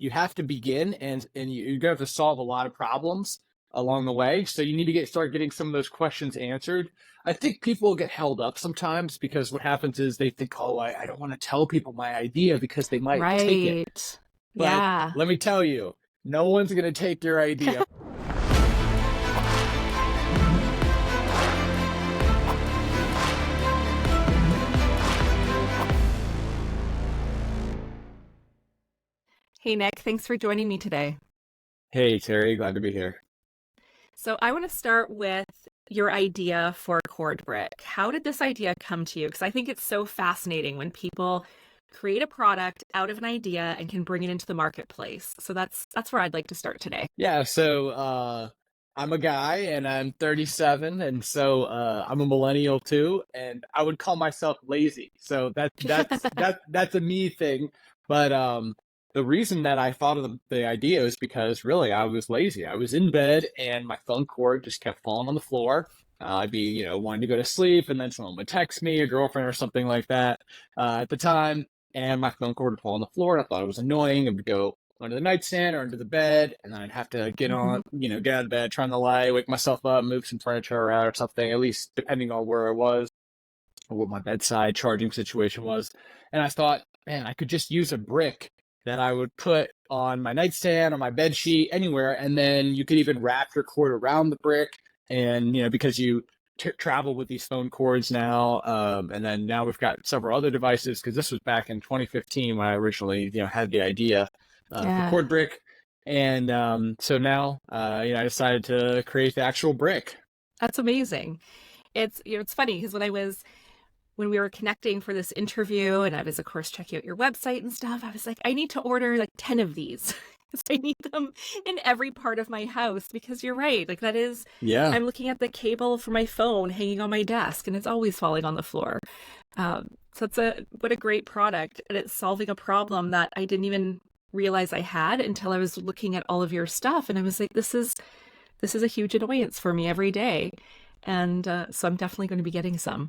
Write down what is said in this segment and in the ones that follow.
you have to begin, and you're gonna have to solve a lot of problems along the way. So you need to start getting some of those questions answered. I think people get held up sometimes because what happens is they think, oh, I don't want to tell people my idea because they might take it. Right. But Yeah. let me tell you, no one's going to take your idea. Hey, Nick, thanks for joining me today. Hey, Terry, glad to be here. So I want to start with your idea for CordBrick. How did this idea come to you? Because I think it's so fascinating when people create a product out of an idea and can bring it into the marketplace. So that's where I'd like to start today. Yeah, so I'm a guy and I'm 37, and so I'm a millennial too, and I would call myself lazy. So that's a me thing. But the reason that I thought of the idea is because really I was lazy. I was in bed and my phone cord just kept falling on the floor. I'd be, wanting to go to sleep, and then someone would text me, a girlfriend or something like that, at the time, and my phone cord would fall on the floor, and I thought it was annoying. It would go under the nightstand or under the bed, and then I'd have to get on, get out of bed, turn the light, wake myself up, move some furniture around or something, at least depending on where I was or what my bedside charging situation was. And I thought, man, I could just use a brick that I would put on my nightstand, on my bed sheet, anywhere, and then you could even wrap your cord around the brick. And because you travel with these phone cords now, and then now we've got several other devices, because this was back in 2015 when I originally had the idea for CordBrick. And so now I decided to create the actual brick. That's amazing. It's it's funny because when we were connecting for this interview and I was of course checking out your website and stuff, I was like, I need to order like 10 of these. I need them in every part of my house, because you're right. Like that is, I'm looking at the cable for my phone hanging on my desk and it's always falling on the floor. So what a great product. And it's solving a problem that I didn't even realize I had until I was looking at all of your stuff. And I was like, this is a huge annoyance for me every day. And so I'm definitely going to be getting some.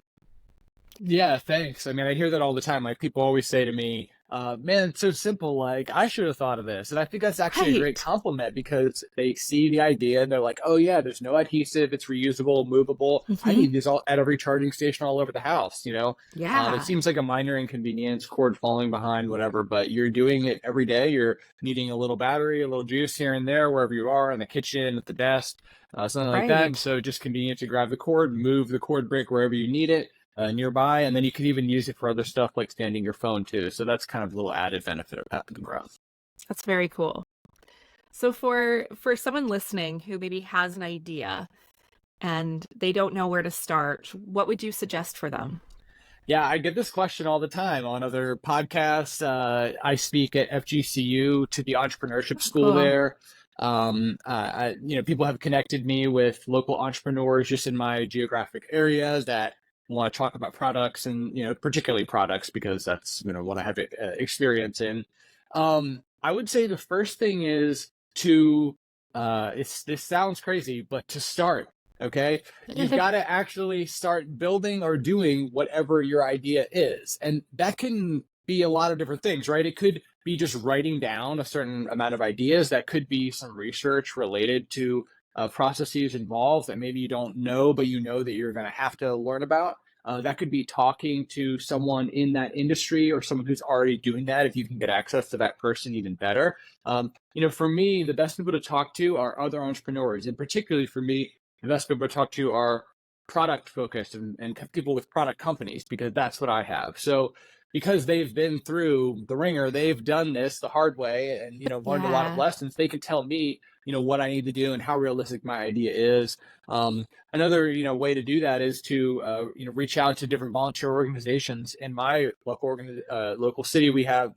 Yeah, thanks. I mean, I hear that all the time. Like, people always say to me, man, it's so simple. Like, I should have thought of this. And I think that's actually a great compliment, because they see the idea and they're like, oh, yeah, there's no adhesive. It's reusable, movable. I need these all at every charging station all over the house, Yeah. It seems like a minor inconvenience, cord falling behind, whatever, but you're doing it every day. You're needing a little battery, a little juice here and there, wherever you are, in the kitchen, at the desk, something like that. And so just convenient to grab the cord, move the cord brick wherever you need it. Nearby, and then you could even use it for other stuff like standing your phone too. So that's kind of a little added benefit of having the growth. That's very cool. So for someone listening who maybe has an idea and they don't know where to start, what would you suggest for them? Yeah, I get this question all the time on other podcasts. I speak at FGCU to the entrepreneurship school there. People have connected me with local entrepreneurs just in my geographic area that want to talk about products, and particularly products, because that's what I have experience in. I would say the first thing is to this sounds crazy, but to start. Okay, you've got to actually start building or doing whatever your idea is, and that can be a lot of different things, right? It could be just writing down a certain amount of ideas. That could be some research related to processes involved that maybe you don't know, but that you're going to have to learn about. That could be talking to someone in that industry or someone who's already doing that. If you can get access to that person, even better. For me, the best people to talk to are other entrepreneurs, and particularly for me, the best people to talk to are product focused and people with product companies, because that's what I have. So because they've been through the ringer, they've done this the hard way and learned a lot of lessons. They can tell me what I need to do and how realistic my idea is. Another way to do that is to reach out to different volunteer organizations. In my local city, we have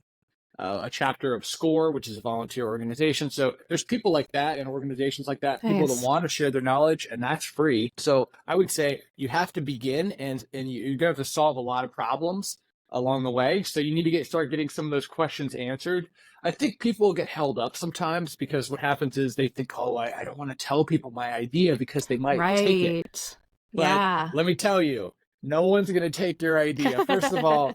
a chapter of SCORE, which is a volunteer organization. So there's people like that and organizations like that, people that want to share their knowledge, and that's free. So I would say you have to begin, and you're going to have to solve a lot of problems along the way. So you need to start getting some of those questions answered. I think people get held up sometimes because what happens is they think, oh, I don't want to tell people my idea because they might take it. But let me tell you, no one's going to take your idea. First of all,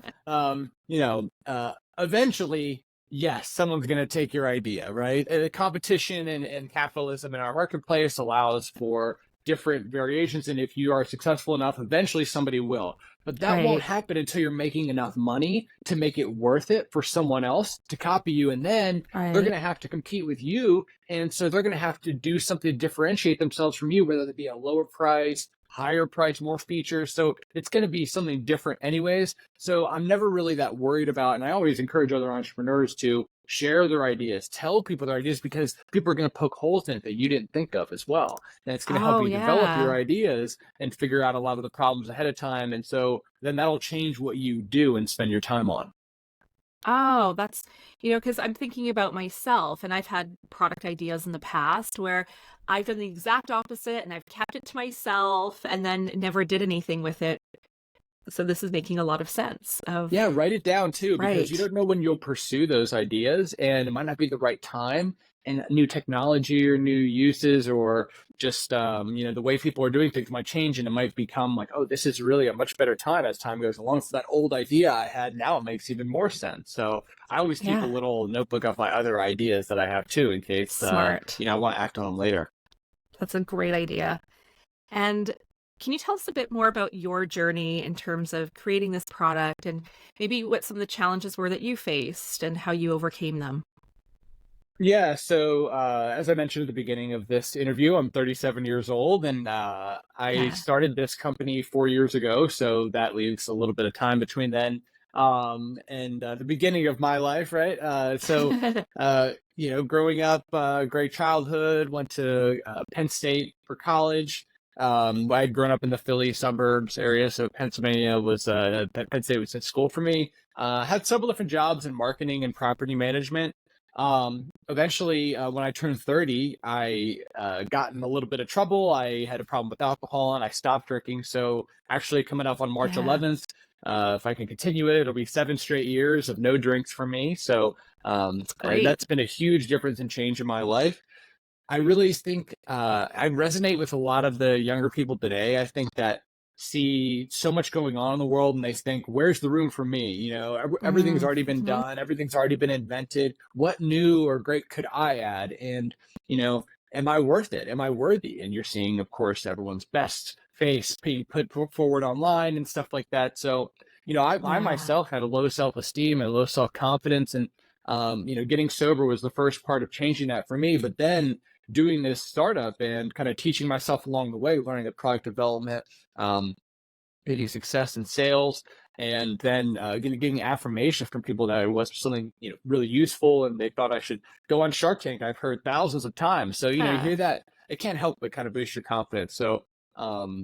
eventually yes, someone's going to take your idea, right? The competition and capitalism in our marketplace allows for different variations. And if you are successful enough, eventually somebody will. But that won't Right. happen until you're making enough money to make it worth it for someone else to copy you. And then they're Right. going to have to compete with you. And so they're going to have to do something to differentiate themselves from you, whether it be a lower price, higher price, more features. So it's going to be something different anyways. So I'm never really that worried about, and I always encourage other entrepreneurs to share their ideas, tell people their ideas, because people are going to poke holes in it that you didn't think of as well. And it's going to help Oh, you develop your yeah. ideas and figure out a lot of the problems ahead of time. And so then that'll change what you do and spend your time on. Oh, that's, because I'm thinking about myself, and I've had product ideas in the past where I've done the exact opposite and I've kept it to myself and then never did anything with it. So this is making a lot of sense Yeah, of, write it down too, because you right. don't know when you'll pursue those ideas and it might not be the right time. And new technology or new uses or just the way people are doing things might change and it might become like, oh, this is really a much better time as time goes along. So that old idea I had now makes even more sense. So I always keep a Yeah. little notebook of my other ideas that I have too, in case Smart. I want to act on them later. That's a great idea. And can you tell us a bit more about your journey in terms of creating this product and maybe what some of the challenges were that you faced and how you overcame them? Yeah, so as I mentioned at the beginning of this interview, I'm 37 years old and I Yeah. started this company 4 years ago. So that leaves a little bit of time between then and the beginning of my life, right? Growing up, great childhood, went to Penn State for college. I had grown up in the Philly suburbs area, so Pennsylvania was Penn State was a school for me. Had several different jobs in marketing and property management. Eventually, when I turned 30, I got in a little bit of trouble. I had a problem with alcohol and I stopped drinking. So actually coming up on March Yeah. 11th, if I can continue it, it'll be 7 straight years of no drinks for me. So It's great. that's been a huge difference and change in my life. I really think I resonate with a lot of the younger people today. I think that see so much going on in the world and they think, where's the room for me? Everything's already been Mm-hmm. done, everything's already been invented. What new or great could I add? And, am I worth it? Am I worthy? And you're seeing, of course, everyone's best face being put forward online and stuff like that. So, I Yeah. myself had a low self-esteem and low self-confidence. And, getting sober was the first part of changing that for me. But then doing this startup and kind of teaching myself along the way, learning the product development, um, getting success in sales, and then getting affirmation from people that it was something really useful, and they thought I should go on Shark Tank. I've heard thousands of times. So you Yeah. hear that, it can't help but kind of boost your confidence. So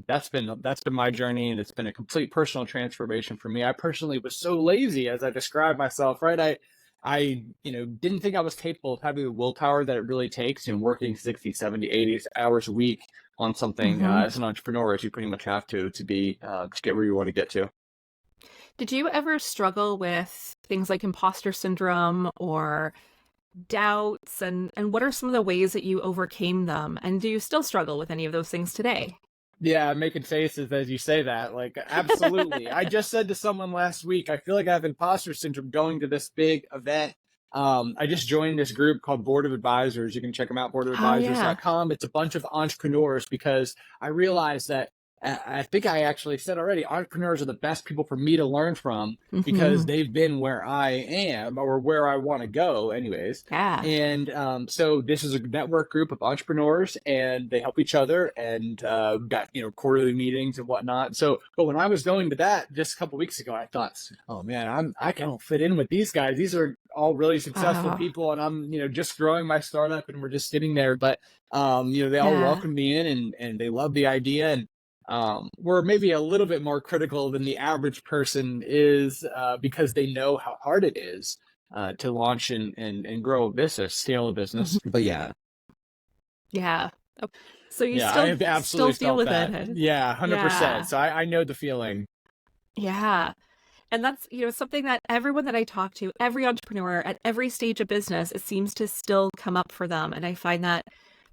that's been my journey, and it's been a complete personal transformation for me. I personally was so lazy, as I described myself, right? I didn't think I was capable of having the willpower that it really takes in working 60, 70, 80 hours a week on something Mm-hmm. as an entrepreneur, as you pretty much have to be to get where you want to get to. Did you ever struggle with things like imposter syndrome or doubts and what are some of the ways that you overcame them? And do you still struggle with any of those things today? Yeah, I'm making faces as you say that. Like, absolutely. I just said to someone last week, I feel like I have imposter syndrome going to this big event. I just joined this group called Board of Advisors. You can check them out, Oh yeah. boardofadvisors.com. It's a bunch of entrepreneurs because I realized that I think I actually said already, entrepreneurs are the best people for me to learn from because Hmm. they've been where I am or where I want to go, anyways. Yeah. And so this is a network group of entrepreneurs, and they help each other, and got quarterly meetings and whatnot. So, but when I was going to that just a couple weeks ago, I thought, oh man, I can't fit in with these guys. These are all really successful Oh people, and I'm just growing my startup, and we're just sitting there. But they all yeah. welcomed me in, and they love the idea, and we're maybe a little bit more critical than the average person is because they know how hard it is to launch and grow a business, scale a business. Mhm. But yeah, Yeah. Oh, so you yeah, I still have still absolutely deal felt with that. it. Yeah, 100%. Yeah. So I know the feeling. Yeah. And that's, something that everyone that I talk to, every entrepreneur at every stage of business, it seems to still come up for them. And I find that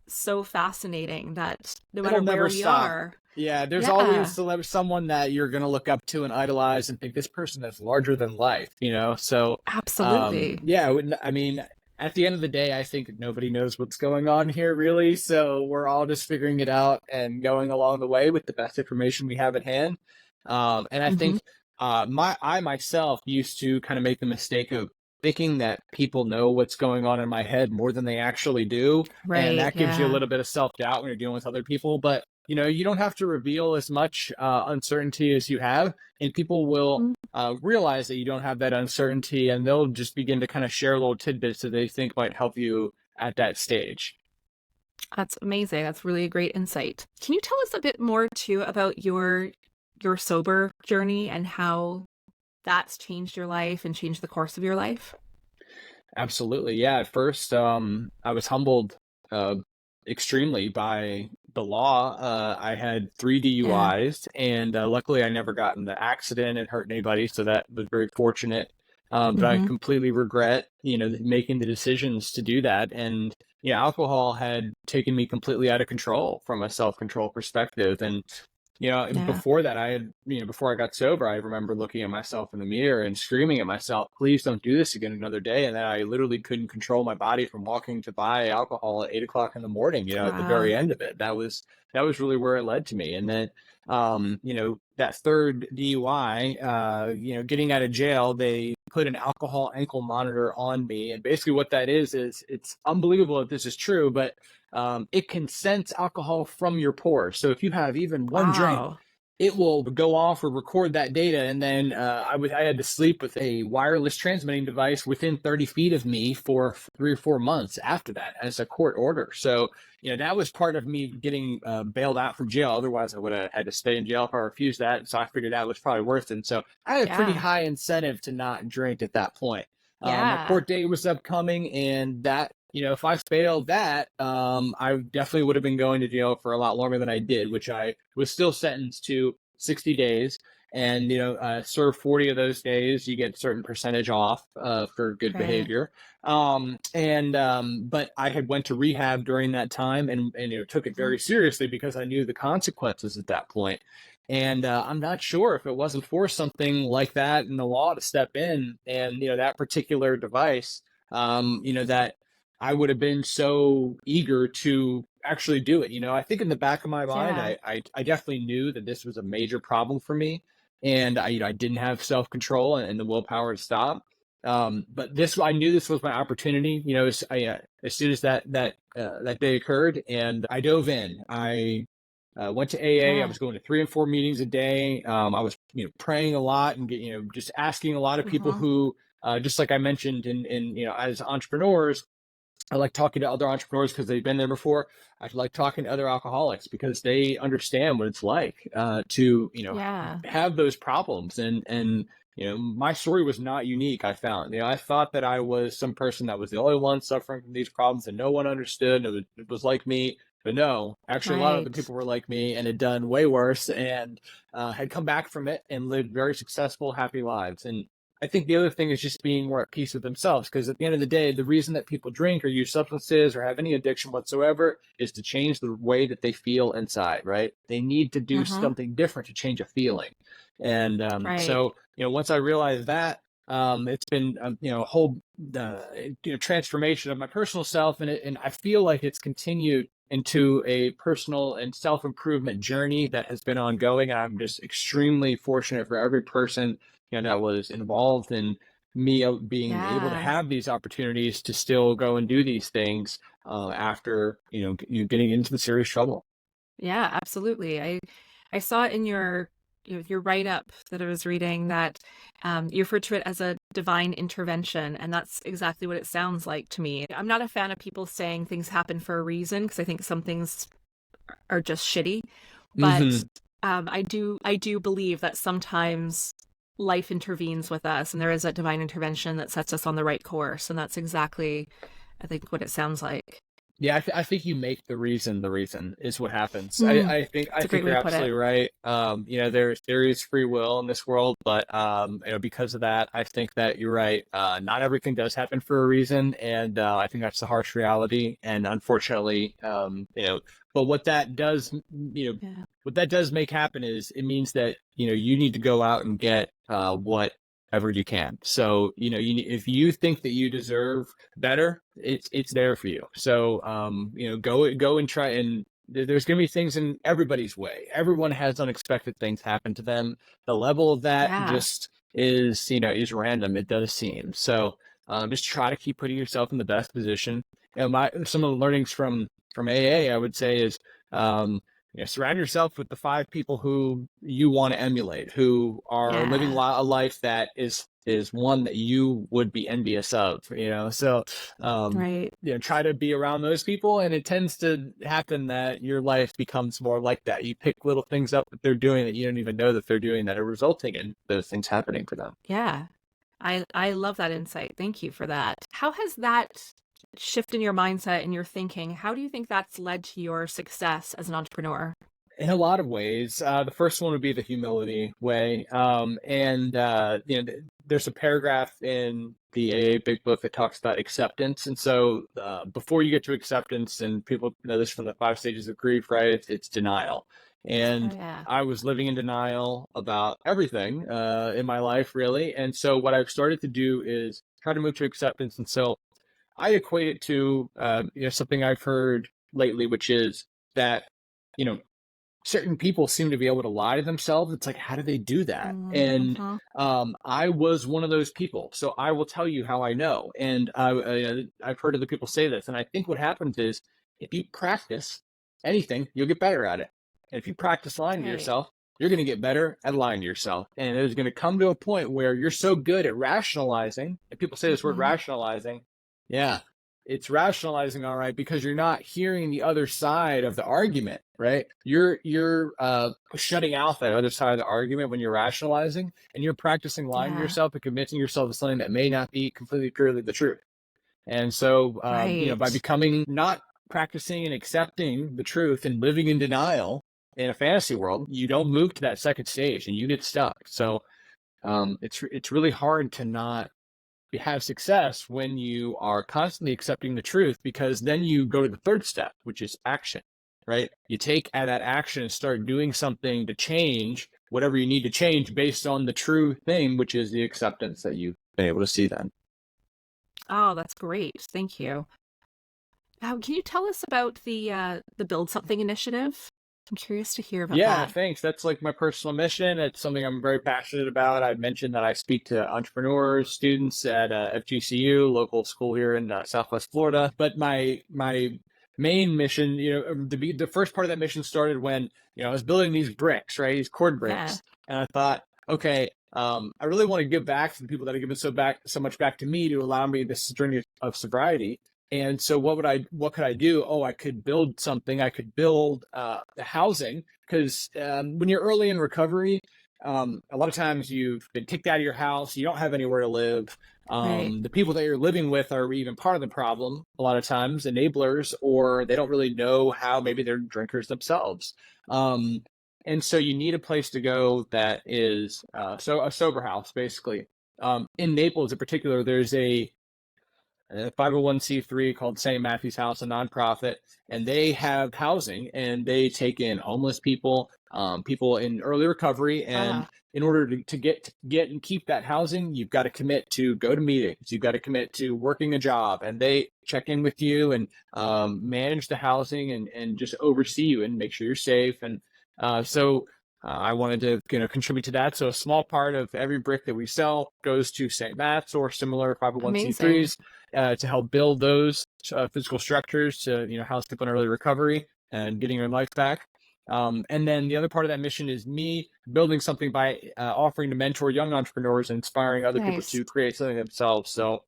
so fascinating that no It'll matter where never we stop. are. Yeah, there's always Yeah, someone that you're gonna look up to and idolize and think this person is larger than life, you know? So, absolutely. yeah, I mean, at the end of the day, I think nobody knows what's going on here really. So we're all just figuring it out and going along the way with the best information we have at hand. And I Hmm. think I myself used to kind of make the mistake of thinking that people know what's going on in my head more than they actually do, and Right. that gives you a Yeah. little bit of self-doubt when you're dealing with other people. But you don't have to reveal as much uncertainty as you have, and people will Mhm. realize that you don't have that uncertainty, and they'll just begin to kind of share little tidbits that they think might help you at that stage. That's amazing. That's really a great insight. Can you tell us a bit more too about your sober journey and how that's changed your life and changed the course of your life? Absolutely. Yeah. At first, I was humbled uh, extremely by the law. I had three Yeah. DUIs, and luckily, I never got in the accident and hurt anybody. So that was very fortunate. But I Hmm. completely regret, making the decisions to do that. And alcohol had taken me completely out of control from a self-control perspective. And Yeah. before that, before I got sober, I remember looking at myself in the mirror and screaming at myself, please don't do this again another day. And then I literally couldn't control my body from walking to buy alcohol at 8 o'clock in the morning, at the very Wow. end of it. That was really where it led to me. And then, that third DUI, getting out of jail, they put an alcohol ankle monitor on me. And basically what that is it's unbelievable if this is true, but it can sense alcohol from your pores. So if you have even one drink, Wow. it will go off or record that data. And then I had to sleep with a wireless transmitting device within 30 feet of me for 3 or 4 months after that as a court order. So, that was part of me getting bailed out from jail. Otherwise, I would have had to stay in jail if I refused that. So I figured that was probably worth it. And so I had a pretty Yeah. high incentive to not drink at that point. My Yeah. court date was upcoming, and that, if I failed that, I definitely would have been going to jail for a lot longer than I did, which I was still sentenced to 60 days. And, sort of 40 of those days, you get a certain percentage off for good Right. behavior. But I had went to rehab during that time, and took it Mhm. very seriously because I knew the consequences at that point. And I'm not sure if it wasn't for something like that in the law to step in, and that particular device, that I would have been so eager to actually do it. I think in the back of my mind, Yeah. I definitely knew that this was a major problem for me, and I didn't have self control and the willpower to stop. But I knew this was my opportunity. As soon as that day occurred, and I dove in. I went to AA. I Yeah. was going to 3 and 4 meetings a day. I was, praying a lot and just asking a lot of people Hmm. who, just like I mentioned, as entrepreneurs, I like talking to other entrepreneurs because they've been there before. I like talking to other alcoholics because they understand what it's like to Yeah. have those problems. And my story was not unique. I found I thought that I was some person that was the only one suffering from these problems and no one understood. It was like me. But no, actually, a lot of other Right. people were like me and had done way worse and had come back from it and lived very successful, happy lives. And I think the other thing is just being more at peace with themselves, because at the end of the day, the reason that people drink or use substances or have any addiction whatsoever is to change the way that they feel inside, right? They need to do Hmm. something different to change a feeling. And Right. so, once I realized that, it's been, a whole, transformation of my personal self. And I feel like it's continued into a personal and self-improvement journey that has been ongoing. And I'm just extremely fortunate for every person that was involved in me being able to Yeah. have these opportunities to still go and do these things after getting into the serious trouble. Yeah, absolutely. I saw in your write up that I was reading that you referred to it as a divine intervention, and that's exactly what it sounds like to me. I'm not a fan of people saying things happen for a reason because I think some things are just shitty, but Hmm. I do believe that sometimes life intervenes with us, and there is that divine intervention that sets us on the right course, and that's exactly I think what it sounds like. Yeah, I think you make the reason is what happens. Mm, I it's a great think way you're to put it. absolutely right. There is free will in this world, but because of that, I think that you're right. Not everything does happen for a reason, and I think that's the harsh reality. And unfortunately, but Yeah. what that does make happen is it means that you need to go out and get whatever you can. So if you think that you deserve better, it's there for you. So go and try, and there's going to be things in everybody's way. Everyone has unexpected things happen to them. The level of that Yeah. just is random. It does seem so. Just try to keep putting yourself in the best position. Some of the learnings from AA, I would say, is surround yourself with the 5 people who you want to emulate, who are living Yeah. a life that is one that you would be envious of. So Right. try to be around those people, and it tends to happen that your life becomes more like that. You pick little things up that they're doing that you don't even know that they're doing, that are resulting in those things happening for them. Yeah. I love that insight. Thank you for that. How has that shift in your mindset and your thinking, how do you think that's led to your success as an entrepreneur? In a lot of ways, the first one would be the humility way, and there's a paragraph in the AA Big Book that talks about acceptance, and so before you get to acceptance, and people know this from the 5 stages of grief, right? It's denial, Oh and yeah. I was living in denial about everything in my life, really, and so what I've started to do is try to move to acceptance, and so I equate it to something I've heard lately, which is that you know certain people seem to be able to lie to themselves. It's like, how do they do that? And Mm-hmm. I was one of those people. So I will tell you how I know. And I've heard other people say this. And I think what happens is if you practice anything, you'll get better at it. And if you practice lying to Right. yourself, you're going to get better at lying to yourself. And it's going to come to a point where you're so good at rationalizing, and people say this word Mm-hmm. rationalizing. Yeah, it's rationalizing, all right, because you're not hearing the other side of the argument, right? You're shutting out that other side of the argument when you're rationalizing, and you're practicing lying to Yeah. yourself and convincing yourself of something that may not be completely purely the truth. And so by Right. becoming not practicing and accepting the truth and living in denial in a fantasy world, you don't move to that second stage and you get stuck. So it's really hard to not have success when you are constantly accepting the truth, because then you go to the third step, which is action, right? You take that action and start doing something to change whatever you need to change based on the true thing, which is the acceptance that you've been able to see then. Oh, that's great. Thank you. Can you tell us about the Build Something initiative? I'm curious to hear about Yeah, that. thanks. That's like my personal mission. It's something I'm very passionate about. I mentioned that I speak to entrepreneurs, students at FGCU, local school here in Southwest Florida. But my main mission, the first part of that mission started when I was building these bricks, right? These cord Yeah. bricks, and I thought, okay, I really want to give back to the people that have given so much back to me to allow me this journey of sobriety. And so what could I do? Oh, I could build something. I could build the housing, because when you're early in recovery, a lot of times you've been kicked out of your house. You don't have anywhere to live. Right. The people that you're living with are even part of the problem. A lot of times enablers, or they don't really know how, maybe they're drinkers themselves. And so you need a place to go that is so a sober house, basically. In Naples in particular, there's a 501c3 called St. Matthew's House, a nonprofit, and they have housing, and they take in homeless people, people in early recovery. And Ah, in order to get and keep that housing, you've got to commit to go to meetings. You've got to commit to working a job, and they check in with you and manage the housing, and just oversee you and make sure you're safe. And I wanted to contribute to that. So a small part of every brick that we sell goes to St. Matt's or similar amazing. 501c3s to help build those physical structures to house people in early recovery and getting their life back. And then the other part of that mission is me building something by offering to mentor young entrepreneurs and inspiring other people Nice. to create something themselves. So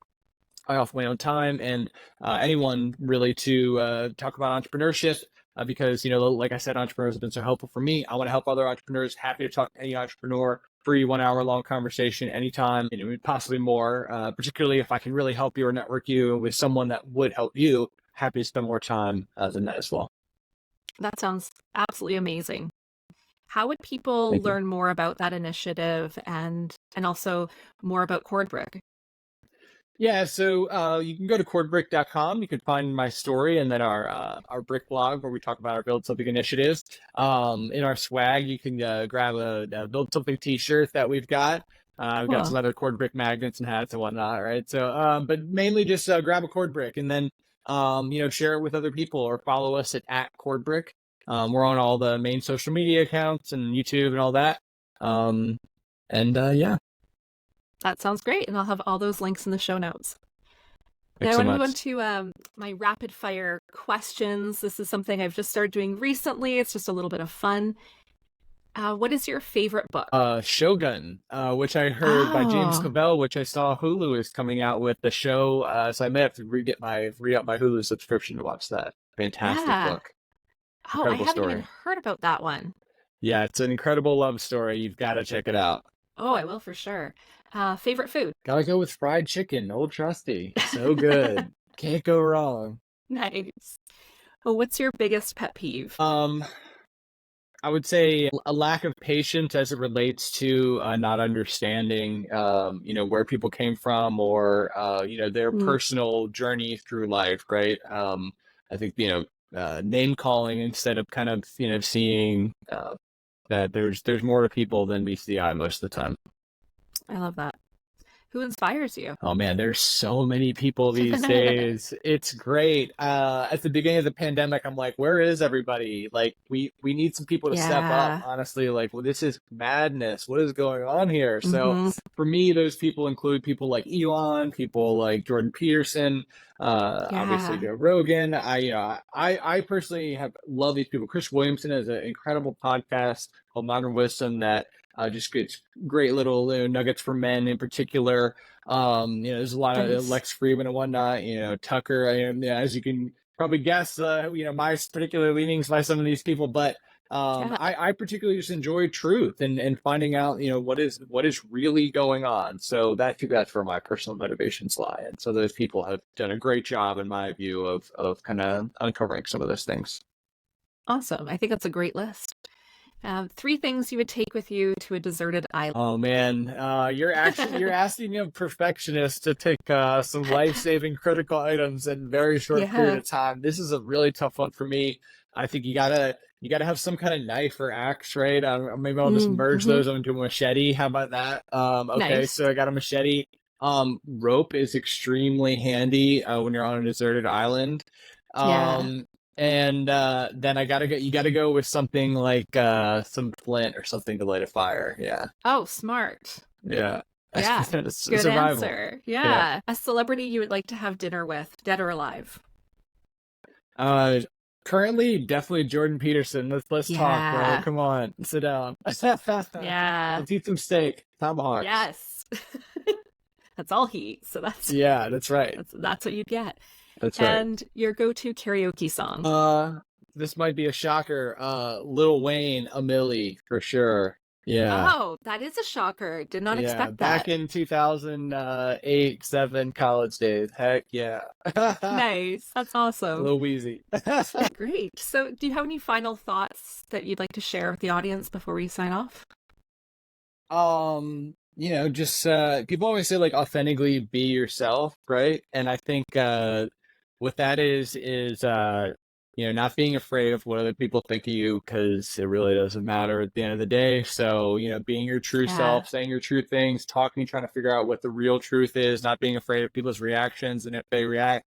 I offer my own time and anyone really to talk about entrepreneurship. Because like I said, entrepreneurs have been so helpful for me. I want to help other entrepreneurs. Happy to talk to any entrepreneur. Free 1 hour long conversation anytime, possibly more. Particularly if I can really help you or network you with someone that would help you. happy to spend more time than that as well. That sounds absolutely amazing. How would people Thank you. learn more about that initiative and also more about CordBrick? Yeah, so you can go to CordBrick.com. You can find my story and then our Brick blog where we talk about our Build Something initiatives. In our swag, you can grab a Build Something T-shirt that we've got. We've got some Cool. other CordBrick magnets and hats and whatnot, right? So, but mainly just grab a CordBrick and then share it with other people or follow us at CordBrick. We're on all the main social media accounts and YouTube and all that. Yeah, That sounds great. And I'll have all those links in the show notes. Now thanks I so want to move on much. to my rapid fire questions. This is something I've just started doing recently. It's just a little bit of fun. What is your favorite book? Shogun, which I heard by James Oh, Clavell, which I saw Hulu is coming out with the show. So I may have to re-up my Hulu subscription to watch that. Fantastic yeah. book, Oh, I incredible haven't even story. heard about that one. Yeah, it's an incredible love story. You've got to check it out. Oh, I will for sure. Favorite food? Gotta go with fried chicken, Old Trusty. So good, can't go wrong. Nice. Oh, what's your biggest pet peeve? I would say a lack of patience as it relates to not understanding, where people came from or, their Mm, personal journey through life, right? I think, name calling instead of kind of, seeing that there's more to people than meets the eye most of the time. I love that. Who inspires you? Oh man, there's so many people these days. It's great. At the beginning of the pandemic, I'm like, where is everybody? Like, we need some people to step up. Yeah. Honestly, like, well, this is madness. What is going on here? So Mm-hmm. for me, those people include people like Elon, people like Jordan Peterson, obviously Yeah. Joe Rogan. I personally have loved these people. Chris Williamson has an incredible podcast called Modern Wisdom that just gets great little nuggets for men in particular. There's a lot of Nice. Lex Friedman and whatnot. Tucker. As you can probably guess, my particular leanings by some of these people, but Yeah. I particularly just enjoy truth and finding out what is really going on. So that's where my personal motivations lie, and so those people have done a great job, in my view, of kind of uncovering some of those things. Awesome. I think that's a great list. Three things you would take with you to a deserted island. Oh man, you're asking a perfectionist to take some life-saving critical items in a very short period Yeah. of time. This is a really tough one for me. I think you gotta have some kind of knife or axe, right? Maybe I'll just merge Mm-hmm. those into a machete. How about that? Okay, Nice. so I got a machete. Rope is extremely handy when you're on a deserted island. Yeah. Um, and then you gotta go with something like some flint or something to light a fire. Yeah. Oh, smart. Yeah. Yeah. Good Survival. answer. Yeah. Yeah. A celebrity you would like to have dinner with, dead or alive. Uh Currently definitely Jordan Peterson. Let's talk, bro. Yeah. Come on. Sit down. Yeah. Let's eat some steak. Tomahawks. Yes. That's all he eats. So that's Yeah, that's right. that's what you'd get. That's right. And your go-to karaoke song. This might be a shocker. Lil Wayne, A Milli, for sure. Yeah. Oh, that is a shocker. Did not Yeah, expect back that. in 2008, 7 college days. Heck yeah. Nice. That's awesome. Lil Weezy. Great. So, do you have any final thoughts that you'd like to share with the audience before we sign off? Just people always say like authentically be yourself, right? And I think what that is not being afraid of what other people think of you because it really doesn't matter at the end of the day. So, being your true Yeah. self, saying your true things, talking, trying to figure out what the real truth is, not being afraid of people's reactions, and if they react,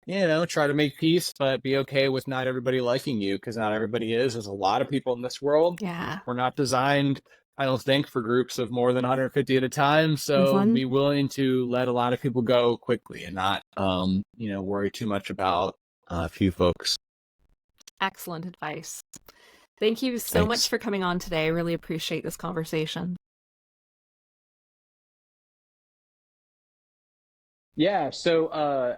try to make peace, but be okay with not everybody liking you because not everybody is. There's a lot of people in this world. Yeah. We're not designed, I don't think, for groups of more than 150 at a time. So Mm-hmm. be willing to let a lot of people go quickly and not, worry too much about a few folks. Excellent advice. Thank you so much Thanks. for coming on today. I really appreciate this conversation. Yeah, so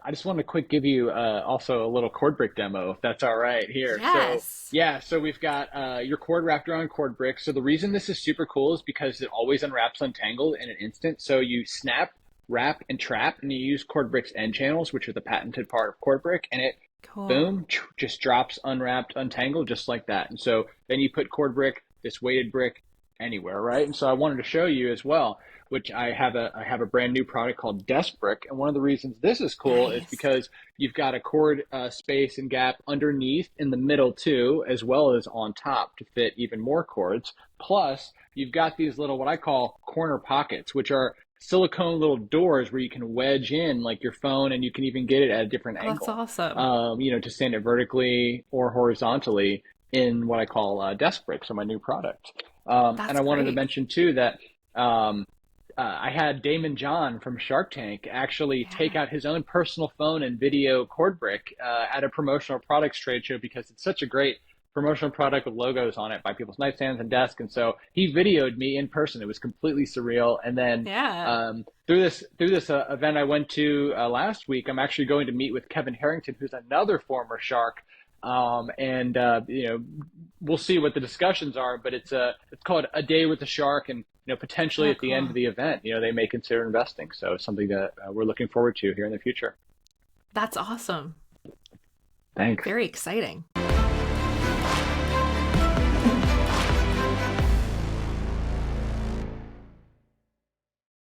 I just want to quick give you also a little CordBrick demo, if that's all right here. So Yes. yeah, so we've got your cord wrapped around CordBrick. So the reason this is super cool is because it always unwraps untangled in an instant. So you snap, wrap, and trap, and you use CordBrick's end channels, which are the patented part of CordBrick, and it Cool. boom, just drops unwrapped, untangled, just like that. And so then you put CordBrick, this weighted brick, anywhere, right? And so I wanted to show you as well, which I have a brand new product called Desk Brick. And one of the reasons this is cool is Nice. because you've got a cord space and gap underneath, in the middle too, as well as on top to fit even more cords. Plus, you've got these little, what I call corner pockets, which are silicone little doors where you can wedge in like your phone, and you can even get it at a different Oh, that's angle, awesome. to stand it vertically or horizontally in what I call Desk Brick, so my new product. And That's I wanted to great. mention too that um, I had Damon John from Shark Tank actually take Yeah. out his own personal phone and video CordBrick at a promotional products trade show, because it's such a great promotional product with logos on it by people's nightstands and desks. And so he videoed me in person. It was completely surreal. And then Yeah. through this event I went to last week, I'm actually going to meet with Kevin Harrington, who's another former shark. And we'll see what the discussions are, but it's called A Day with the Shark, and potentially Oh, at the end of cool. the event, they may consider investing. So it's something that we're looking forward to here in the future. That's awesome. Thanks. Very exciting.